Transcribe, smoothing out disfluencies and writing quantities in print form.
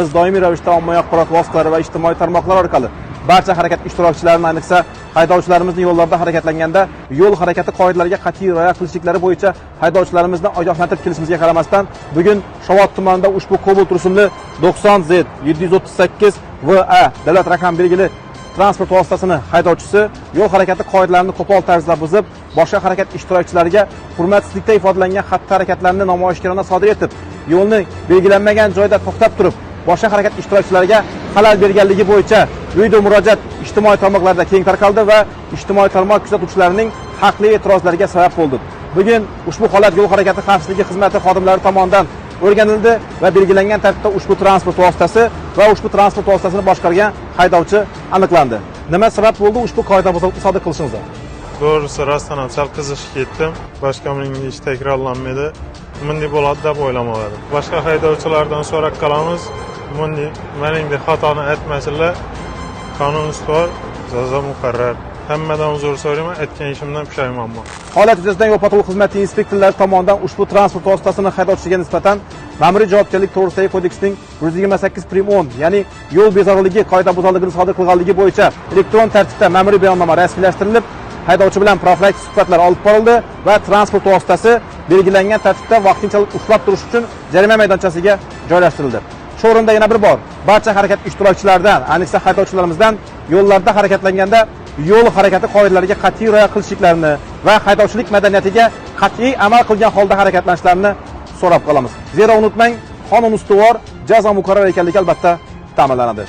biz doimiy ravishda ommaviy axborot vositalari va ijtimoiy tarmoqlar orqali barcha harakat ishtirokchilarini, ayniqsa haydovchilarimizni yo'llarda harakatlanganda yo'l harakati qoidalariga qat'iy rioya qilishliklari bo'yicha haydovchilarimizni ogohlantirib kelishimizga qaramasdan, bugun Shovot tumanida ushbu Cobalt rusumli 90Z 738 VA davlat raqam belgili transport vositasini haydovchisi yo'l harakati qoidalarini qo'pol tarzda buzib, boshqa harakat ishtirokchilariga hurmatsizlikda ifodalangan xatti-harakatlarni namoyishkorona sodir etib, yo'lni belgilanmagan joyda to'xtab turib, boshqa harakat ishtirokchilariga xalal berganligi bo'yicha video murojaat ijtimoiy tarmoqlarda keng tarqaldi va ijtimoiy tarmoq kuzatuvchilarining haqli e'tirozlariga sabab bo'ldi. Bugun ushbu holat yo'l harakati xavfsizligi xizmati xodimlari tomonidan o'rganildi va belgilangan tartibda ushbu transport vositasi va ushbu transport vositasini boshqargan haydovchi aniqlandi. Nima sabab bo'ldi ushbu qoidabuzarlikni sodir qilishingizga? Doğrusu rastdan sal qiziqib ketdim. Boshqa mening ish takrorlanmaydi. Bunday bo'ladi deb o'ylamadim. Boshqa haydovchilardan so'rab qolamiz. Bunday meningdek xatoni aytmasinlar. Qonun ustuvor, jazo muqarrar. Hammadan uzr so'rayman, aytgan ishimdan pushaymonman. Holat yuzasidan yo'l-patrul xizmati inspektorlari tomonidan ushbu transport vositasini haydovchiga nisbatan ma'muriy javobgarlik to'g'risidagi kodeksning 128.10, ya'ni yo'l bezorigligi qoidabuzarligini sodir qilganligi bo'yicha elektron tartibda ma'muriy bayonnoma rasmiylashtirilib, haydovchi bilan profilaktik suhbatlar olib borildi va transport vositasi belgilangan tartibda vaqtinchalik ushlab turish uchun jarima maydonchasiga joylashtirildi. Shu o'rinda yana bir bor barcha harakat ishtirokchilaridan, ayniqsa haydovchilarimizdan yo'llarda harakatlanganda yo'l harakati qoidalariga qat'iy rioya qilishliklarini va haydovchilik madaniyatiga qat'iy amal qilgan holda harakatlanishlarini so'rab qolamiz. Zero unutmang, qonun ustuvor, jazo muqarrar ekanligi albatta ta'minlanadi.